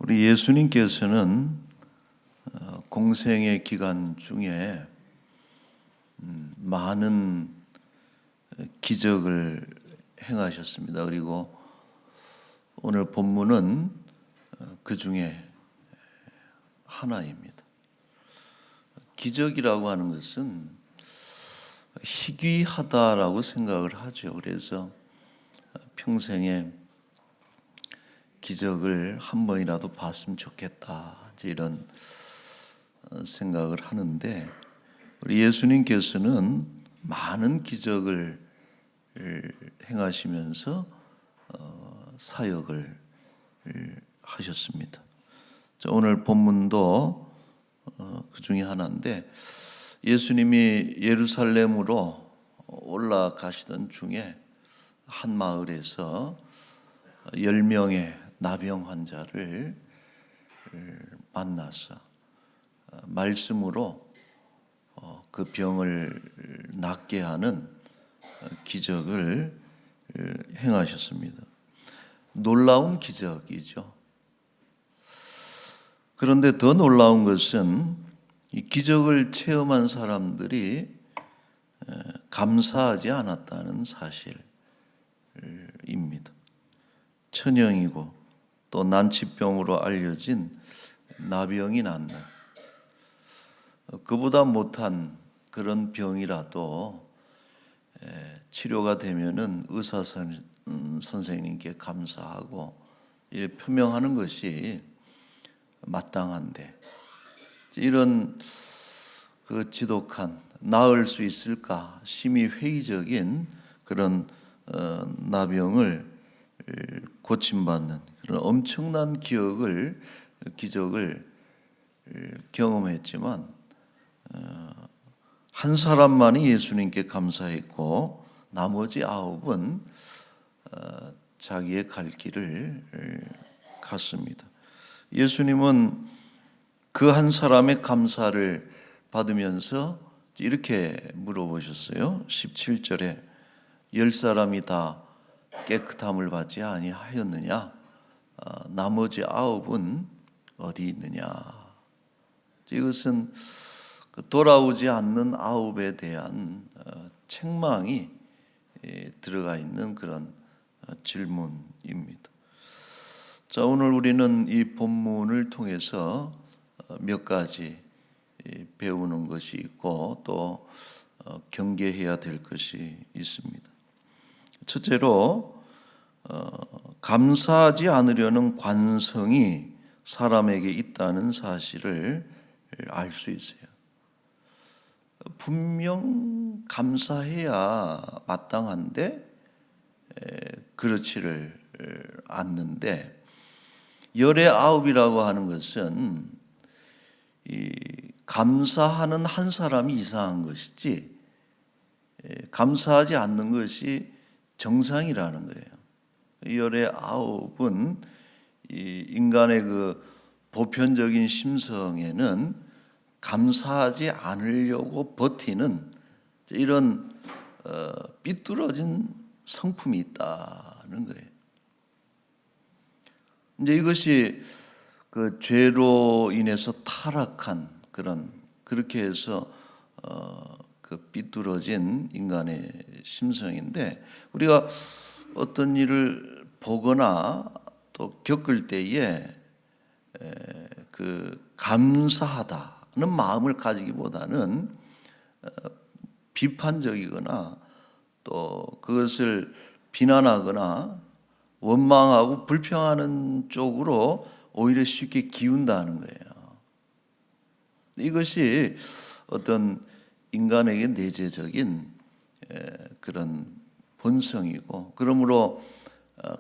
우리 예수님께서는 공생의 기간 중에 많은 기적을 행하셨습니다. 그리고 오늘 본문은 그 중에 하나입니다. 기적이라고 하는 것은 희귀하다라고 생각을 하죠. 그래서 평생에 기적을 한 번이라도 봤으면 좋겠다, 이런 생각을 하는데, 우리 예수님께서는 많은 기적을 행하시면서 사역을 하셨습니다. 오늘 본문도 그 중에 하나인데, 예수님이 예루살렘으로 올라가시던 중에 한 마을에서 10명의 나병 환자를 만나서 말씀으로 그 병을 낫게 하는 기적을 행하셨습니다. 놀라운 기적이죠. 그런데 더 놀라운 것은 이 기적을 체험한 사람들이 감사하지 않았다는 사실입니다. 천형이고 또 난치병으로 알려진 나병이 났나, 그보다 못한 그런 병이라도 치료가 되면은 의사 선생님께 감사하고 표명하는 것이 마땅한데, 이런 그 지독한, 나을 수 있을까 심히 회의적인 그런 나병을 고침받는 그런 엄청난 기적을 경험했지만 한 사람만이 예수님께 감사했고 나머지 9은 자기의 갈 길을 갔습니다. 예수님은 그 한 사람의 감사를 받으면서 이렇게 물어보셨어요. 17절에 10사람이 다 깨끗함을 받지 아니하였느냐? 나머지 9은 어디 있느냐? 이것은 돌아오지 않는 9에 대한 책망이 들어가 있는 그런 질문입니다. 자, 오늘 우리는 이 본문을 통해서 몇 가지 배우는 것이 있고 또 경계해야 될 것이 있습니다. 첫째로 감사하지 않으려는 관성이 사람에게 있다는 사실을 알 수 있어요. 분명 감사해야 마땅한데 그렇지를 않는데, 열의 9이라고 하는 것은 이 감사하는 한 사람이 이상한 것이지 감사하지 않는 것이 정상이라는 거예요. 열의 9은 이 인간의 그 보편적인 심성에는 감사하지 않으려고 버티는 이런 삐뚤어진 성품이 있다는 거예요. 이제 이것이 그 죄로 인해서 타락한 그렇게 해서 그 삐뚤어진 인간의 심성인데, 우리가 어떤 일을 보거나 또 겪을 때에 그 감사하다는 마음을 가지기보다는 비판적이거나 또 그것을 비난하거나 원망하고 불평하는 쪽으로 오히려 쉽게 기운다는 거예요. 이것이 어떤 인간에게 내재적인 그런 본성이고, 그러므로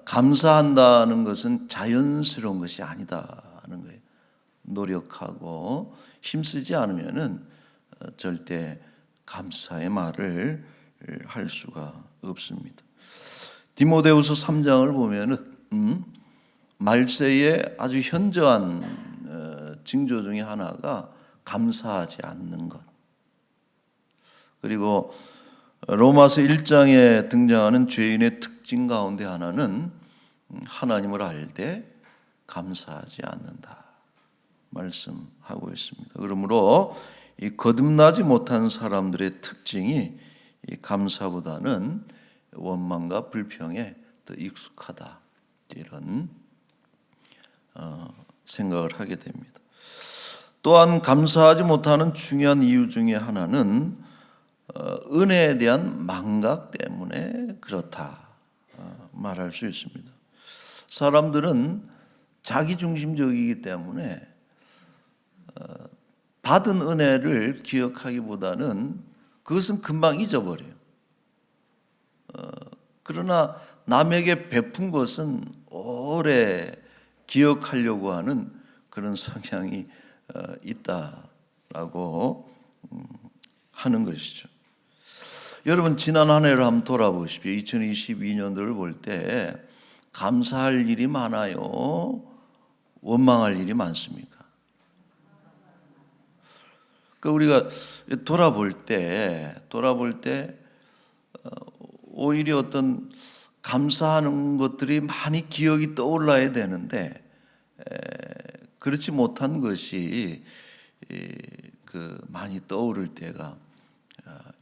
감사한다는 것은 자연스러운 것이 아니다는 거예요. 노력하고 힘쓰지 않으면은 절대 감사의 말을 할 수가 없습니다. 디모데후서 3장을 보면은 말세의 아주 현저한 징조 중에 하나가 감사하지 않는 것. 그리고 로마서 1장에 등장하는 죄인의 특징 가운데 하나는 하나님을 알되 감사하지 않는다 말씀하고 있습니다. 그러므로 이 거듭나지 못한 사람들의 특징이 이 감사보다는 원망과 불평에 더 익숙하다, 이런 생각을 하게 됩니다. 또한 감사하지 못하는 중요한 이유 중에 하나는 은혜에 대한 망각 때문에 그렇다 말할 수 있습니다. 사람들은 자기중심적이기 때문에 받은 은혜를 기억하기보다는 그것은 금방 잊어버려요. 그러나 남에게 베푼 것은 오래 기억하려고 하는 그런 성향이 있다라고 하는 것이죠. 여러분, 지난 한 해를 한번 돌아보십시오. 2022년도를 볼 때 감사할 일이 많아요? 원망할 일이 많습니까? 우리가 돌아볼 때 오히려 어떤 감사하는 것들이 많이 기억이 떠올라야 되는데 그렇지 못한 것이 많이 떠오를 때가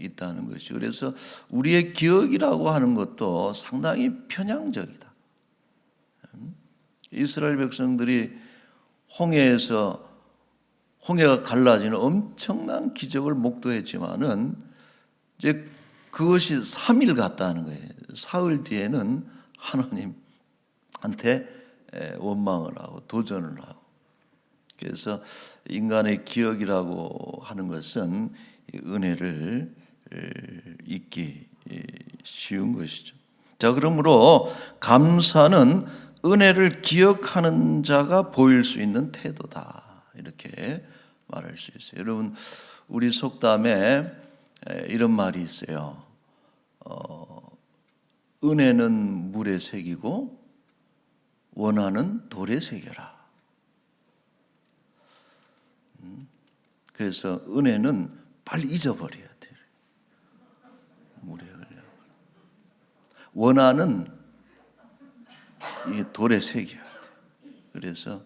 있다는 것이, 그래서 우리의 기억이라고 하는 것도 상당히 편향적이다. 이스라엘 백성들이 홍해가 갈라지는 엄청난 기적을 목도했지만은 이제 그것이 3일 갔다는 거예요. 사흘 뒤에는 하나님한테 원망을 하고 도전을 하고, 그래서 인간의 기억이라고 하는 것은 은혜를 잊기 쉬운 것이죠. 자, 그러므로 감사는 은혜를 기억하는 자가 보일 수 있는 태도다, 이렇게 말할 수 있어요. 여러분, 우리 속담에 이런 말이 있어요. 은혜는 물에 새기고 원한은 돌에 새겨라. 그래서 은혜는 빨리 잊어버려야 돼요. 물에 흘려. 원한은 이 돌에 새겨야 돼. 그래서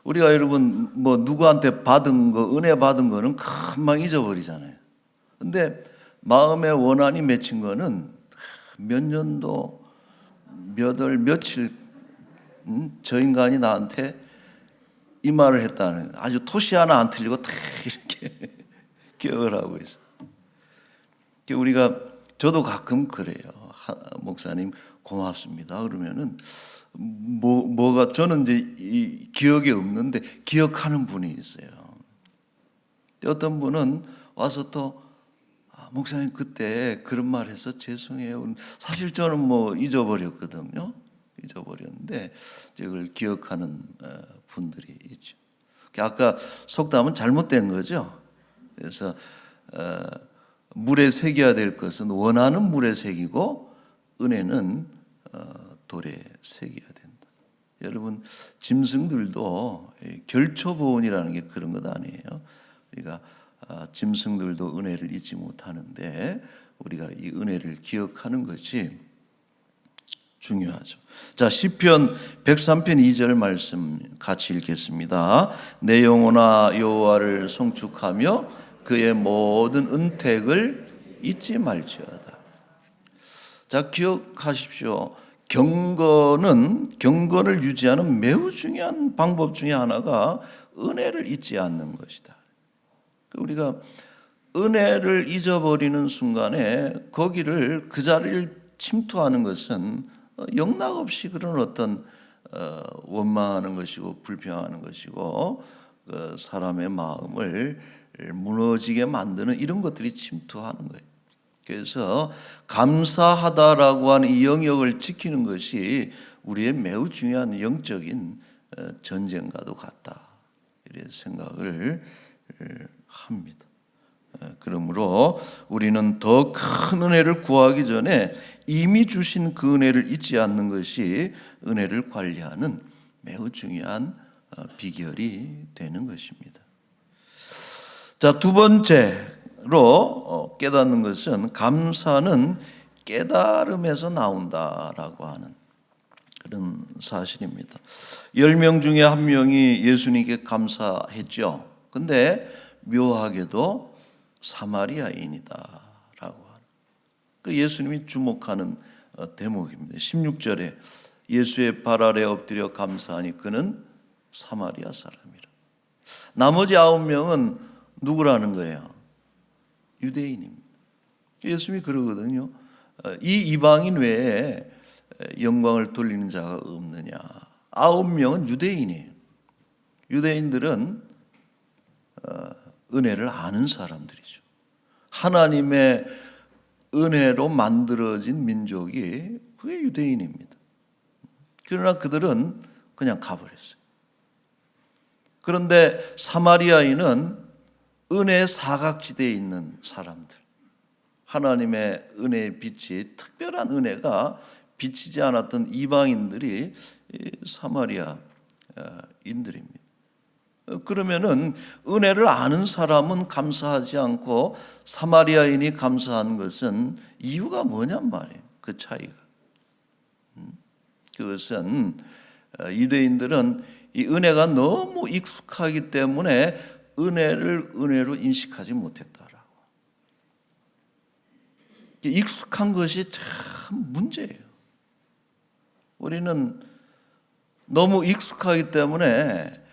우리가 여러분 누구한테 받은 거, 은혜 받은 거는 금방 잊어버리잖아요. 근데 마음의 원한이 맺힌 거는 몇 년도, 몇 월, 며칠 저 인간이 나한테 이 말을 했다는, 아주 토시 하나 안 틀리고 다 이렇게 기억을 하고 있어요. 저도 가끔 그래요. 목사님 고맙습니다. 그러면은 뭐가 저는 이제 이 기억에 없는데 기억하는 분이 있어요. 어떤 분은 와서 또 목사님 그때 그런 말 해서 죄송해요. 사실 저는 잊어버렸거든요. 잊어버렸는데 이걸 기억하는 분들이 있죠. 아까 속담은 잘못된 거죠. 그래서 물에 새겨야 될 것은 원하는 물에 새기고 은혜는 돌에 새겨야 된다. 여러분, 짐승들도 결초보온이라는 게 그런 것 아니에요. 우리가 짐승들도 은혜를 잊지 못하는데 우리가 이 은혜를 기억하는 것이 중요하죠. 자, 시편 103편 2절 말씀 같이 읽겠습니다. 내 영혼아 여호와를 송축하며 그의 모든 은택을 잊지 말지어다. 자, 기억하십시오. 경건을 유지하는 매우 중요한 방법 중에 하나가 은혜를 잊지 않는 것이다. 우리가 은혜를 잊어버리는 순간에 그 자리를 침투하는 것은 영락없이 그런 어떤 원망하는 것이고 불평하는 것이고 사람의 마음을 무너지게 만드는 이런 것들이 침투하는 거예요. 그래서 감사하다라고 하는 이 영역을 지키는 것이 우리의 매우 중요한 영적인 전쟁과도 같다, 이런 생각을 합니다. 그러므로 우리는 더 큰 은혜를 구하기 전에 이미 주신 그 은혜를 잊지 않는 것이 은혜를 관리하는 매우 중요한 비결이 되는 것입니다. 자, 두 번째로 깨닫는 것은 감사는 깨달음에서 나온다라고 하는 그런 사실입니다. 10명 중에 한 명이 예수님께 감사했죠. 근데 묘하게도 사마리아인이다라고 하는 그 예수님이 주목하는 대목입니다. 16절에 예수의 발 아래 엎드려 감사하니 그는 사마리아 사람이라. 나머지 9명은 누구라는 거예요? 유대인입니다. 예수님이 그러거든요. 이 이방인 외에 영광을 돌리는 자가 없느냐. 9명은 유대인이에요. 유대인들은 은혜를 아는 사람들이죠. 하나님의 은혜로 만들어진 민족이 그게 유대인입니다. 그러나 그들은 그냥 가버렸어요. 그런데 사마리아인은 은혜의 사각지대에 있는 사람들, 하나님의 은혜의 빛이, 특별한 은혜가 비치지 않았던 이방인들이 사마리아인들입니다. 그러면은 은혜를 아는 사람은 감사하지 않고 사마리아인이 감사하는 것은 이유가 뭐냔 말이에요. 그 차이가. 그것은 유대인들은 이 은혜가 너무 익숙하기 때문에 은혜를 은혜로 인식하지 못했다라고. 익숙한 것이 참 문제예요. 우리는 너무 익숙하기 때문에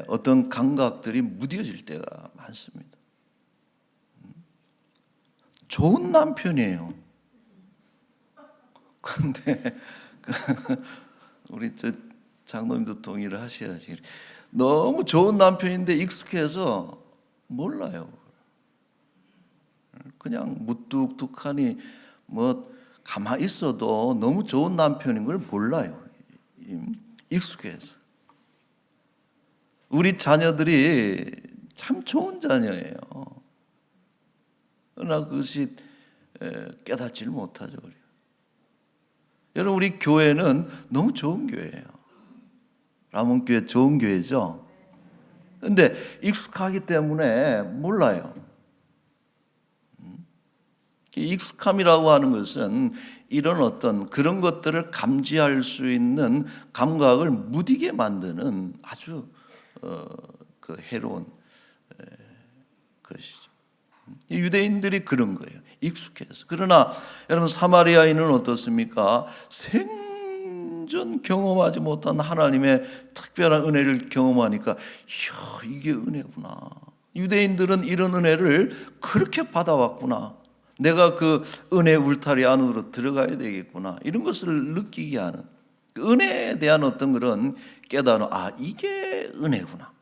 어떤 감각들이 무뎌질 때가 많습니다. 좋은 남편이에요. 그런데 우리 장로님도 동의를 하셔야지. 너무 좋은 남편인데 익숙해서 몰라요. 그냥 무뚝뚝하니 뭐 가만히 있어도 너무 좋은 남편인 걸 몰라요. 익숙해서. 우리 자녀들이 참 좋은 자녀예요. 그러나 그것이 깨닫지를 못하죠. 여러분, 우리 교회는 너무 좋은 교회예요. 라몬교회 좋은 교회죠. 그런데 익숙하기 때문에 몰라요. 익숙함이라고 하는 것은 이런 어떤 그런 것들을 감지할 수 있는 감각을 무디게 만드는 아주 그 해로운 것이죠. 유대인들이 그런 거예요. 익숙해서. 그러나 여러분, 사마리아인은 어떻습니까? 생전 경험하지 못한 하나님의 특별한 은혜를 경험하니까 이야, 이게 은혜구나. 유대인들은 이런 은혜를 그렇게 받아왔구나. 내가 그 은혜 울타리 안으로 들어가야 되겠구나. 이런 것을 느끼게 하는 그 은혜에 대한 어떤 그런 깨달음. 아, 이게 은혜구나.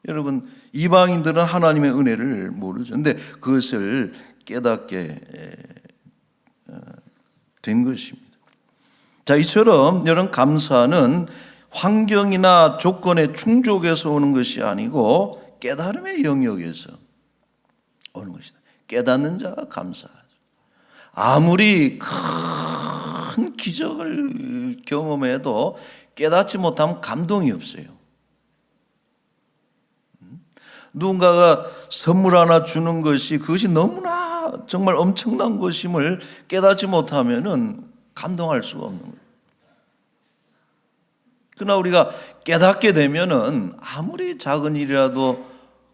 여러분, 이방인들은 하나님의 은혜를 모르죠. 그런데 그것을 깨닫게 된 것입니다. 자, 이처럼 여러분, 감사는 환경이나 조건의 충족에서 오는 것이 아니고 깨달음의 영역에서 오는 것이다. 깨닫는 자가 감사하죠. 아무리 큰 기적을 경험해도 깨닫지 못하면 감동이 없어요. 누군가가 선물 하나 주는 것이 그것이 너무나 정말 엄청난 것임을 깨닫지 못하면은 감동할 수가 없는 거예요. 그러나 우리가 깨닫게 되면은 아무리 작은 일이라도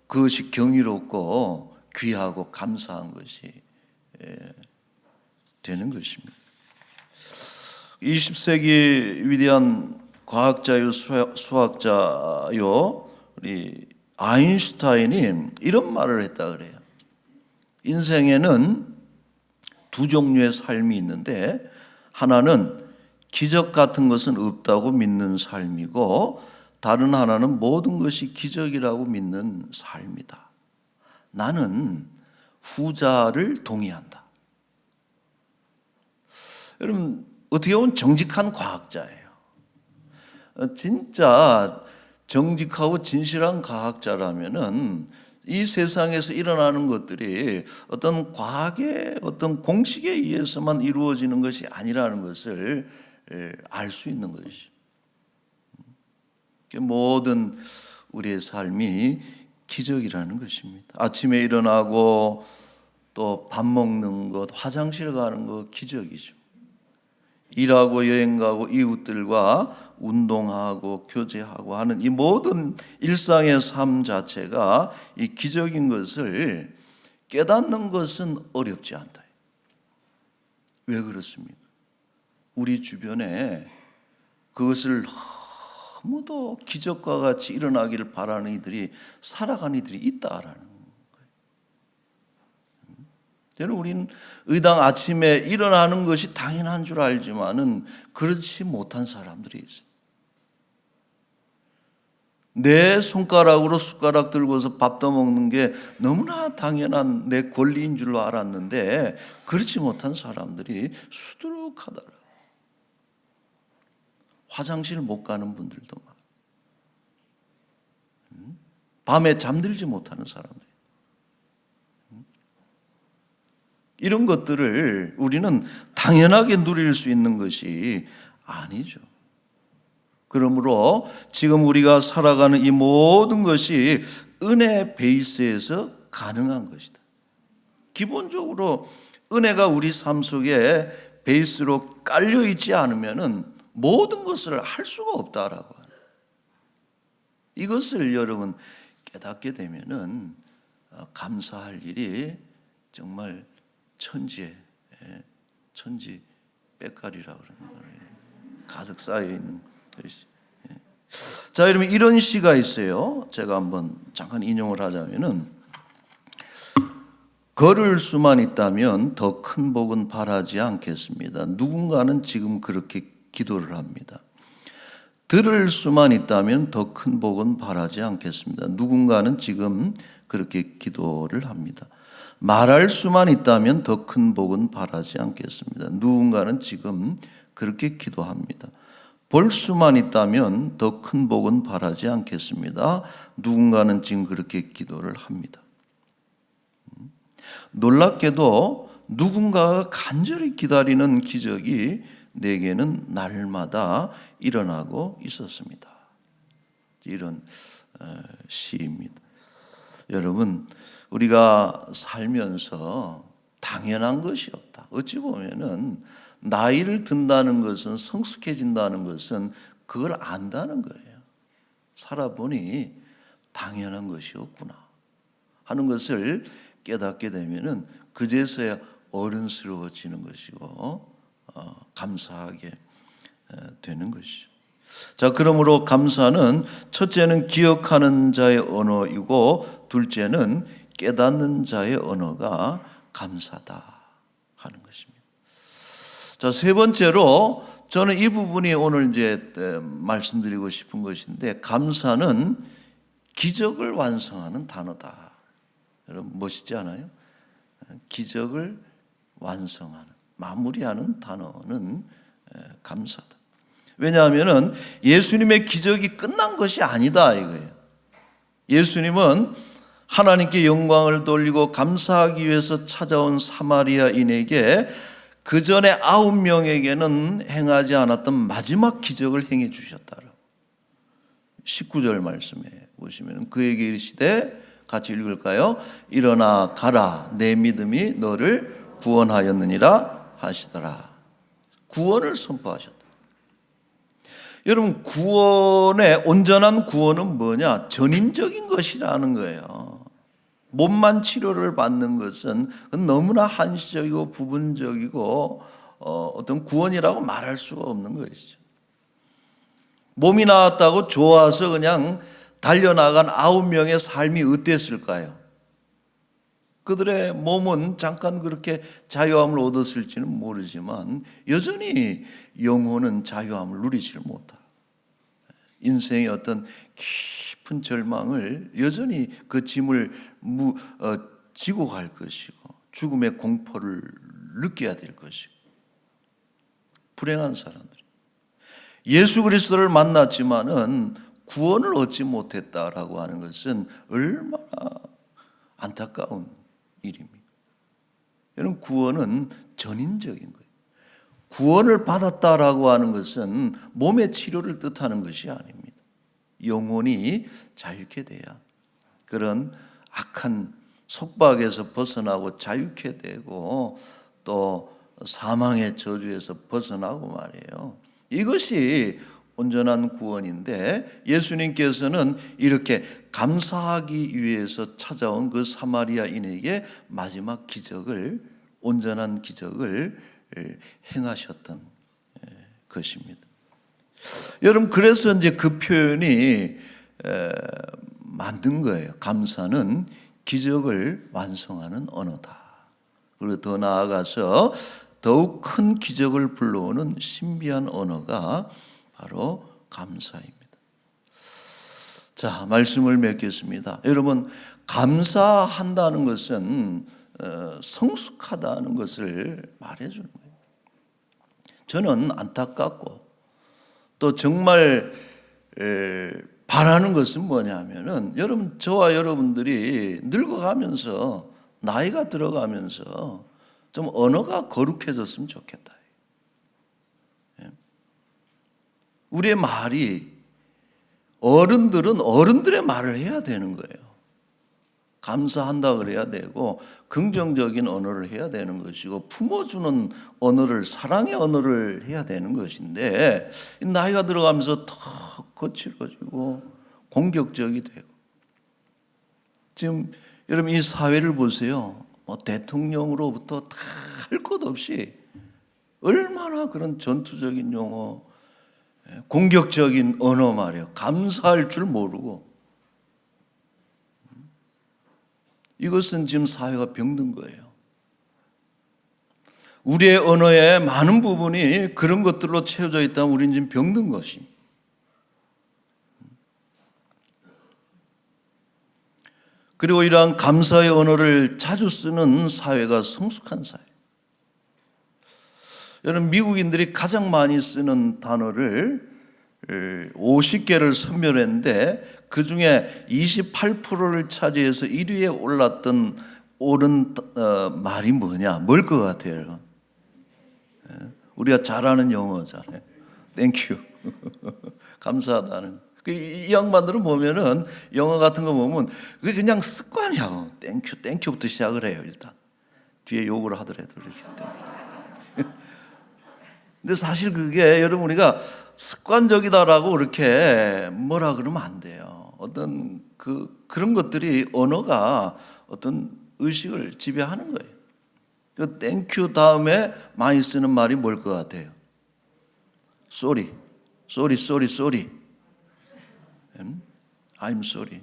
그것이 경이롭고 귀하고 감사한 것이 되는 것입니다. 20세기 위대한 과학자요 수학자요 우리 아인슈타인이 이런 말을 했다 그래요. 인생에는 두 종류의 삶이 있는데 하나는 기적 같은 것은 없다고 믿는 삶이고 다른 하나는 모든 것이 기적이라고 믿는 삶이다. 나는 후자를 동의한다. 여러분, 어떻게 보면 정직한 과학자예요. 진짜 정직하고 진실한 과학자라면은 이 세상에서 일어나는 것들이 어떤 과학의 어떤 공식에 의해서만 이루어지는 것이 아니라는 것을 알 수 있는 것이죠. 모든 우리의 삶이 기적이라는 것입니다. 아침에 일어나고 또 밥 먹는 것, 화장실 가는 것 기적이죠. 일하고 여행 가고 이웃들과 운동하고 교제하고 하는 이 모든 일상의 삶 자체가 이 기적인 것을 깨닫는 것은 어렵지 않다. 왜 그렇습니까? 우리 주변에 그것을 너무도 기적과 같이 일어나기를 바라는 이들이 살아가는 이들이 있다라는 거예요. 저는 우리는 의당 아침에 일어나는 것이 당연한 줄 알지만은 그렇지 못한 사람들이 있어요. 내 손가락으로 숟가락 들고서 밥 떠먹는 게 너무나 당연한 내 권리인 줄로 알았는데 그렇지 못한 사람들이 수두룩하더라. 화장실 못 가는 분들도 많아요. 밤에 잠들지 못하는 사람들. 이런 것들을 우리는 당연하게 누릴 수 있는 것이 아니죠. 그러므로 지금 우리가 살아가는 이 모든 것이 은혜 베이스에서 가능한 것이다. 기본적으로 은혜가 우리 삶 속에 베이스로 깔려 있지 않으면은 모든 것을 할 수가 없다라고 하는. 이것을 여러분 깨닫게 되면은 감사할 일이 정말 천지 빽가리라고 그러는 거예요. 가득 쌓여 있는 것이. 자, 여러분 이런 시가 있어요. 제가 한번 잠깐 인용을 하자면은 걸을 수만 있다면 더 큰 복은 바라지 않겠습니다. 누군가는 지금 그렇게 기도를 합니다. 들을 수만 있다면 더 큰 복은 바라지 않겠습니다. 누군가는 지금 그렇게 기도를 합니다. 말할 수만 있다면 더 큰 복은 바라지 않겠습니다. 누군가는 지금 그렇게 기도합니다. 볼 수만 있다면 더 큰 복은 바라지 않겠습니다. 누군가는 지금 그렇게 기도를 합니다. 놀랍게도 누군가가 간절히 기다리는 기적이 내게는 날마다 일어나고 있었습니다. 이런 시입니다. 여러분, 우리가 살면서 당연한 것이 없다. 어찌 보면은 나이를 든다는 것은, 성숙해진다는 것은 그걸 안다는 거예요. 살아보니 당연한 것이 없구나 하는 것을 깨닫게 되면은 그제서야 어른스러워지는 것이고 감사하게 되는 것이죠. 자, 그러므로 감사는 첫째는 기억하는 자의 언어이고 둘째는 깨닫는 자의 언어가 감사다 하는 것입니다. 자, 세 번째로 저는 이 부분이 오늘 이제 말씀드리고 싶은 것인데, 감사는 기적을 완성하는 단어다. 여러분 멋있지 않아요? 기적을 완성하는, 마무리하는 단어는 감사다. 왜냐하면은 예수님의 기적이 끝난 것이 아니다 이거예요. 예수님은 하나님께 영광을 돌리고 감사하기 위해서 찾아온 사마리아인에게 그 전에 9명에게는 행하지 않았던 마지막 기적을 행해 주셨다라고. 19절 말씀에 보시면 그에게 이르시되, 같이 읽을까요? 일어나 가라, 내 믿음이 너를 구원하였느니라 하시더라. 구원을 선포하셨다. 여러분, 구원의 온전한 구원은 뭐냐? 전인적인 것이라는 거예요. 몸만 치료를 받는 것은 너무나 한시적이고 부분적이고 어떤 구원이라고 말할 수가 없는 것이죠. 몸이 나았다고 좋아서 그냥 달려나간 9명의 삶이 어땠을까요? 그들의 몸은 잠깐 그렇게 자유함을 얻었을지는 모르지만 여전히 영혼은 자유함을 누리지를 못하고 인생의 어떤 깊은 절망을 여전히 그 짐을 지고 갈 것이고 죽음의 공포를 느껴야 될 것이고 불행한 사람들. 예수 그리스도를 만났지만은 구원을 얻지 못했다라고 하는 것은 얼마나 안타까운 일입니다. 여러분, 구원은 전인적인 거예요. 구원을 받았다라고 하는 것은 몸의 치료를 뜻하는 것이 아닙니다. 영혼이 자유케 돼야 그런 악한 속박에서 벗어나고 자유케 되고 또 사망의 저주에서 벗어나고 말이에요. 이것이 온전한 구원인데 예수님께서는 이렇게 감사하기 위해서 찾아온 그 사마리아인에게 마지막 기적을, 온전한 기적을 행하셨던 것입니다. 여러분, 그래서 이제 그 표현이 만든 거예요. 감사는 기적을 완성하는 언어다. 그리고 더 나아가서 더욱 큰 기적을 불러오는 신비한 언어가 바로 감사입니다. 자, 말씀을 맺겠습니다. 여러분, 감사한다는 것은 성숙하다는 것을 말해주는 거예요. 저는 안타깝고 또 정말 바라는 것은 뭐냐면은, 여러분, 저와 여러분들이 늙어가면서, 나이가 들어가면서 좀 언어가 거룩해졌으면 좋겠다. 우리의 말이, 어른들은 어른들의 말을 해야 되는 거예요. 감사한다 그래야 되고 긍정적인 언어를 해야 되는 것이고 품어주는 언어를, 사랑의 언어를 해야 되는 것인데, 나이가 들어가면서 더 거칠어지고 공격적이 되고. 지금 여러분, 이 사회를 보세요. 대통령으로부터 다 할 것 없이 얼마나 그런 전투적인 용어, 공격적인 언어 말이에요. 감사할 줄 모르고. 이것은 지금 사회가 병든 거예요. 우리의 언어의 많은 부분이 그런 것들로 채워져 있다면 우리는 지금 병든 것입니다. 그리고 이러한 감사의 언어를 자주 쓰는 사회가 성숙한 사회. 여러분, 미국인들이 가장 많이 쓰는 단어를 50개를 선별했는데 그 중에 28%를 차지해서 1위에 오른 말이 뭐냐? 뭘 것 같아요? 우리가 잘 아는 영어잖아요. 땡큐. 감사하다는. 이 양반들은 보면은 영어 같은 거 보면 그게 그냥 습관이야. 땡큐부터 시작을 해요. 일단 뒤에 욕을 하더라도 이렇게. 근데 사실 그게 여러분, 우리가 습관적이다라고 그렇게 뭐라 그러면 안 돼요. 어떤 그런 것들이, 언어가 어떤 의식을 지배하는 거예요. 그 땡큐 다음에 많이 쓰는 말이 뭘 것 같아요? sorry. I'm sorry.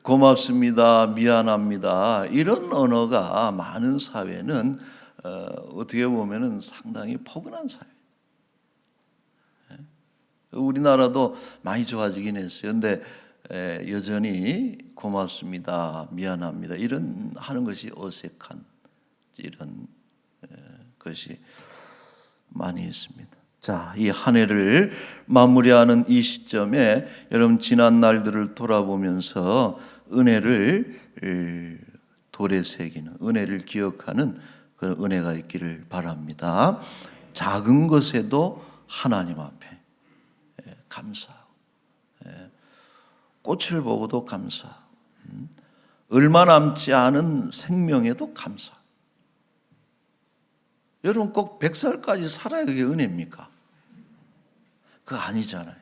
고맙습니다, 미안합니다, 이런 언어가 많은 사회는 어떻게 보면은 상당히 포근한 사회. 우리나라도 많이 좋아지긴 했어요. 근데 여전히 고맙습니다, 미안합니다, 이런 하는 것이 어색한 이런 것이 많이 있습니다. 자, 이 한 해를 마무리하는 이 시점에 여러분, 지난 날들을 돌아보면서 은혜를 돌에 새기는, 은혜를 기억하는 그런 은혜가 있기를 바랍니다. 작은 것에도 하나님 앞에 감사하고, 꽃을 보고도 감사하고, 얼마 남지 않은 생명에도 감사하고. 여러분, 꼭 100살까지 살아야 그게 은혜입니까? 그거 아니잖아요.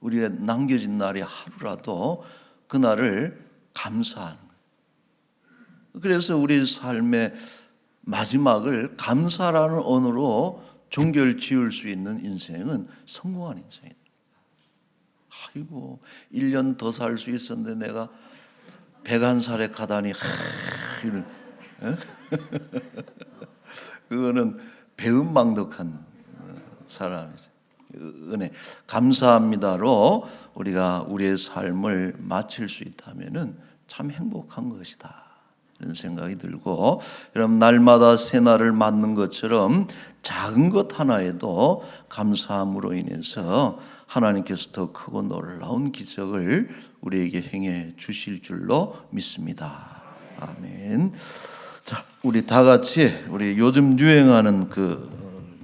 우리가 남겨진 날이 하루라도 그날을 감사하는 거예요. 그래서 우리 삶의 마지막을 감사라는 언어로 종결 지을 수 있는 인생은 성공한 인생이다. 아이고, 1년 더 살 수 있었는데 내가 101살에 가다니, 그거는 배은망덕한 사람이죠. 은혜, 감사합니다로 우리가 우리의 삶을 마칠 수 있다면은 참 행복한 것이다, 이런 생각이 들고, 여러분, 날마다 새날을 맞는 것처럼 작은 것 하나에도 감사함으로 인해서 하나님께서 더 크고 놀라운 기적을 우리에게 행해 주실 줄로 믿습니다. 아멘. 자, 우리 다 같이, 우리 요즘 유행하는 그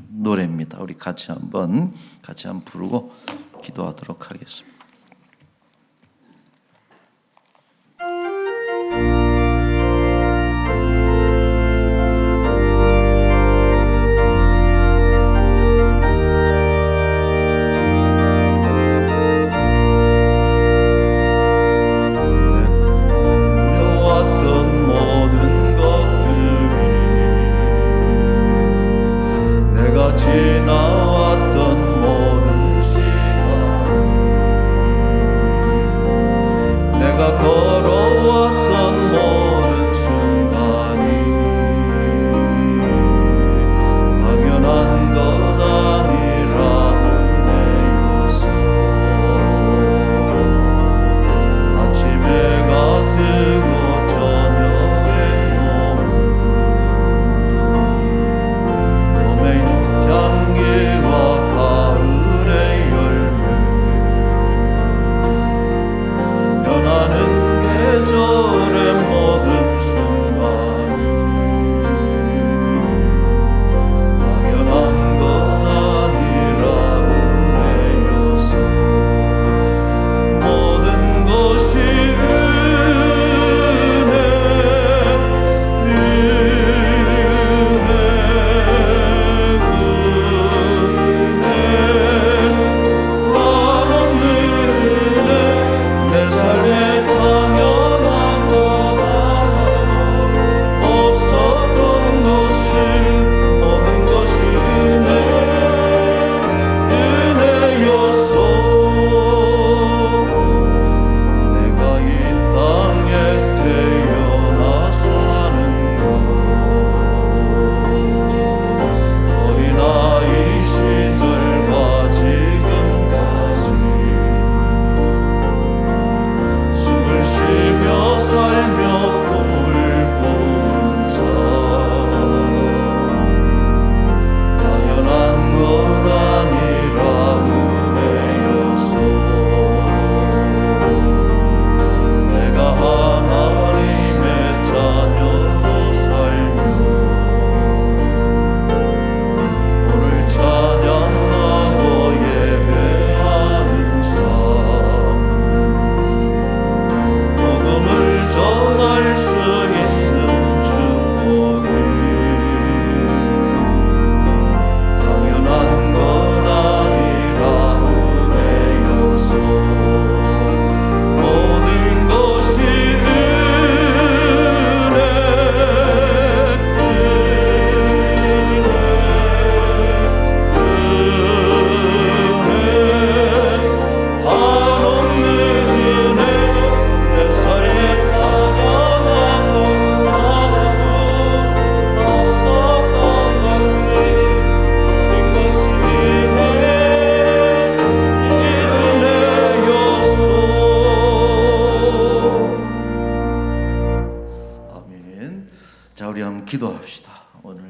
노래입니다. 우리 같이 한번 부르고 기도하도록 하겠습니다. 지나왔던 모든 시간, 내가 걸어왔던 모든 순간이 당연한 것 아니라는 내 요소. 아침에 해가 뜨고 저녁에 봄의 향기와 가을의 열매, 변하는 계절의 모든 순간 당연한 것 아니라는 내 요소. 모든 것이 은혜, 바로 은혜. 내 삶에 당연한 것 알아. 없었던 것이 모든 것이 은혜였소. 내가 이 땅에 태어나 사는 것, 어린아이 시절과 지금까지 숨을 쉬며 살며 꿈을 꾸는 삶, 당연한 것 아니라 은혜였소. 내가 하나님의 자녀로 살며 오늘 찬양하고 예배하는 삶, 복음을 전할 수 있는 축복이 당연한 것 아니라 은혜였소. 모든 것이 은혜, 한없는 은혜. 내 삶에 당연한 것 하나도 없었던 것이 모든 것이 은혜였소. 아멘. 자, 우리 한번 기도합시다. 오늘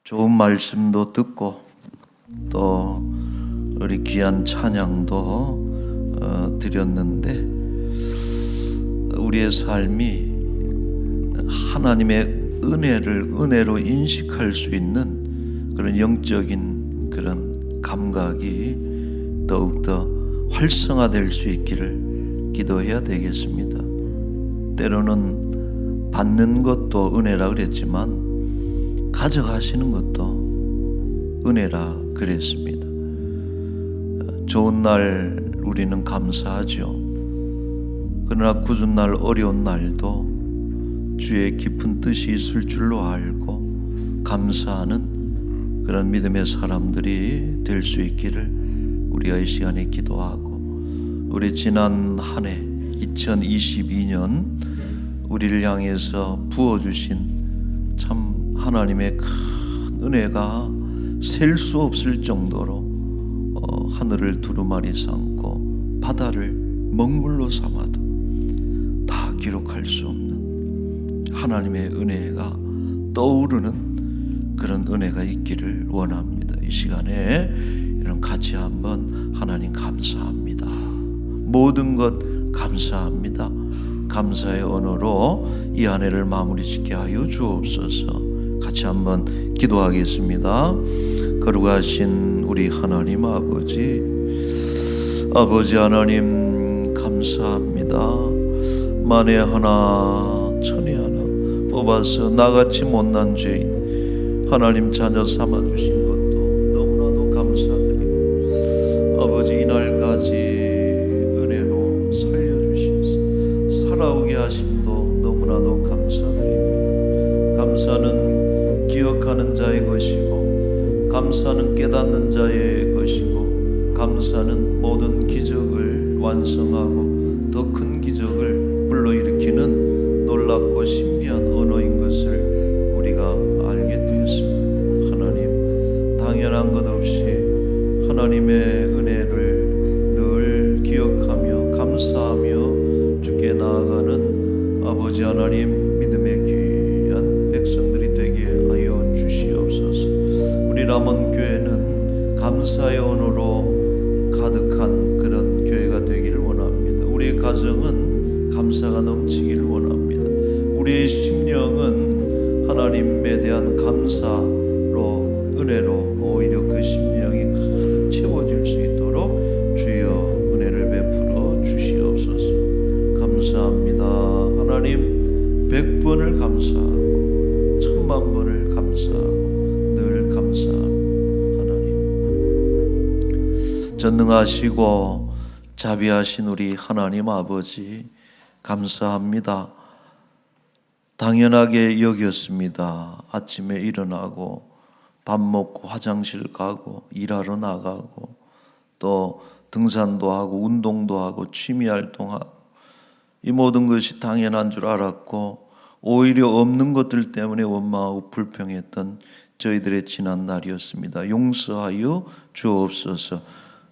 좋은 말씀도 듣고 또 우리 귀한 찬양도 드렸는데, 우리의 삶이 하나님의 은혜로 인식할 수 있는 그런 영적인 그런 감각이 더욱더 활성화될 수 있기를 기도해야 되겠습니다. 때로는 받는 것도 은혜라 그랬지만 가져가시는 것도 은혜라 그랬습니다. 좋은 날 우리는 감사하죠. 그러나 굳은 날, 어려운 날도 주의 깊은 뜻이 있을 줄로 알고 감사하는 그런 믿음의 사람들이 될 수 있기를 우리가 이 시간에 기도하고, 우리 지난 한 해 2022년 우리를 향해서 부어주신 참 하나님의 큰 은혜가 셀 수 없을 정도로 하늘을 두루마리 삼고 바다를 먹물로 삼아도 다 기록할 수 없는 하나님의 은혜가 떠오르는 그런 은혜가 있기를 원합니다. 이 시간에 이런 같이 한번 하나님 감사합니다, 모든 것 감사합니다, 감사의 언어로 이 한 해를 마무리 짓게 하여 주옵소서. 같이 한번 기도하겠습니다. 거룩하신 우리 하나님 아버지 하나님 감사합니다. 만에 하나 천에 하나 뽑아서 나같이 못난 죄인 하나님 자녀 삼아주신 것도 너무나도 감사드리고, 아버지 이날까지 은혜로 살려주셔서 살아오게 하심도 너무나도 감사드립니다. 감사는 기억하는 자의 것이고 감사는 깨닫는 자의 것이고 감사는 모든 기적을 완성하고 더 큰 기적을 불러일으키는 놀랍고 신비한 언어인 것을 우리가 알게 되었습니다. 하나님, 당연한 것 없이 하나님의 은혜를 늘 기억하며 감사하며 주께 나아가는 아버지 하나님, 믿음의 귀한 백성들이 되게 하여 주시옵소서. 우리 람원교회는 감사의 언어로 가득한 그런 교회가 되기를 원합니다. 우리의 가정은 감사가 넘치기를 원합니다. 우리의 심령은 하나님에 대한 감사로, 은혜로 오히려 그 심령이 가득 채워질 수 있도록 주여 은혜를 베풀어 주시옵소서. 감사합니다. 하나님, 100번을 감사하고 1000만 번을 감사하고 늘 감사합니다. 하나님, 전능하시고 자비하신 우리 하나님 아버지, 감사합니다. 당연하게 여겼습니다. 아침에 일어나고 밥 먹고 화장실 가고 일하러 나가고 또 등산도 하고 운동도 하고 취미 활동하고 이 모든 것이 당연한 줄 알았고 오히려 없는 것들 때문에 원망하고 불평했던 저희들의 지난 날이었습니다. 용서하여 주옵소서.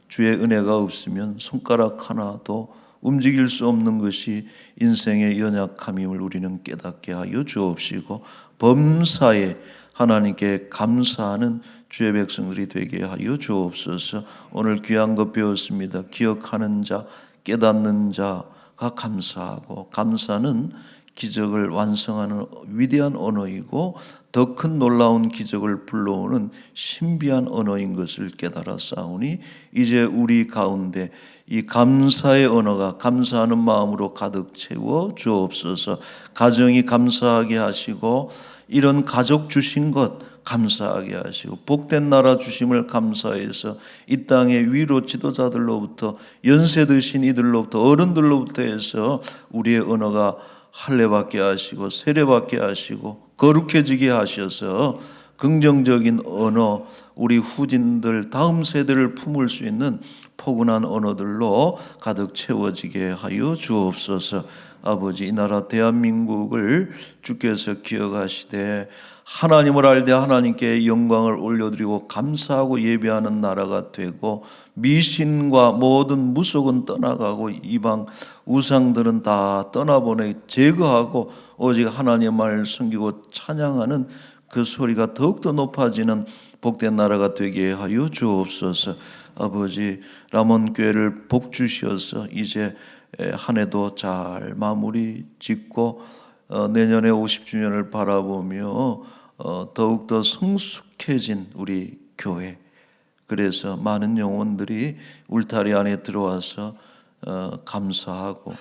주의 은혜가 없으면 손가락 하나도 움직일 수 없는 것이 인생의 연약함임을 우리는 깨닫게 하여 주옵시고 범사에 하나님께 감사하는 주의 백성들이 되게 하여 주옵소서. 오늘 귀한 것 배웠습니다. 기억하는 자, 깨닫는 자가 감사하고 감사는 기적을 완성하는 위대한 언어이고 더 큰 놀라운 기적을 불러오는 신비한 언어인 것을 깨달았사오니 이제 우리 가운데 이 감사의 언어가 감사하는 마음으로 가득 채워 주옵소서. 가정이 감사하게 하시고 이런 가족 주신 것 감사하게 하시고 복된 나라 주심을 감사해서 이 땅의 위로 지도자들로부터 연세 드신 이들로부터 어른들로부터 해서 우리의 언어가 할례받게 하시고 세례받게 하시고 거룩해지게 하셔서 긍정적인 언어, 우리 후진들 다음 세대를 품을 수 있는 포근한 언어들로 가득 채워지게 하여 주옵소서. 아버지, 이 나라 대한민국을 주께서 기억하시되 하나님을 알되 하나님께 영광을 올려드리고 감사하고 예배하는 나라가 되고 미신과 모든 무속은 떠나가고 이방 우상들은 다 떠나보내 제거하고 오직 하나님을 섬기고 찬양하는 그 소리가 더욱더 높아지는 복된 나라가 되게 하여 주옵소서. 아버지, 람원교회를 복 주셔서 이제 한 해도 잘 마무리 짓고 내년에 50주년을 바라보며 더욱더 성숙해진 우리 교회, 그래서 많은 영혼들이 울타리 안에 들어와서 감사하고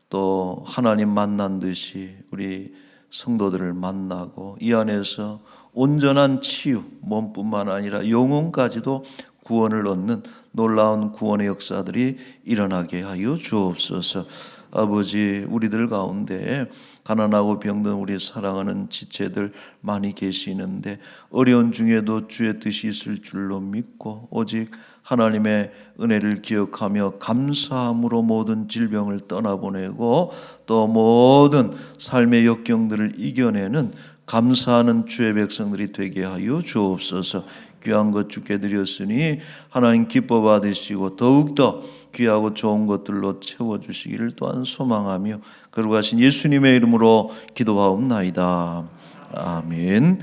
또 하나님 만난 듯이 우리 성도들을 만나고 이 안에서 온전한 치유, 몸뿐만 아니라 영혼까지도 구원을 얻는 놀라운 구원의 역사들이 일어나게 하여 주옵소서. 아버지, 우리들 가운데 가난하고 병든 우리 사랑하는 지체들 많이 계시는데 어려운 중에도 주의 뜻이 있을 줄로 믿고 오직 하나님의 은혜를 기억하며 감사함으로 모든 질병을 떠나보내고 또 모든 삶의 역경들을 이겨내는 감사하는 주의 백성들이 되게 하여 주옵소서. 귀한 것 주께 드렸으니 하나님 기뻐 받으시고 더욱더 귀하고 좋은 것들로 채워주시기를 또한 소망하며 거룩하신 예수님의 이름으로 기도하옵나이다. 아멘.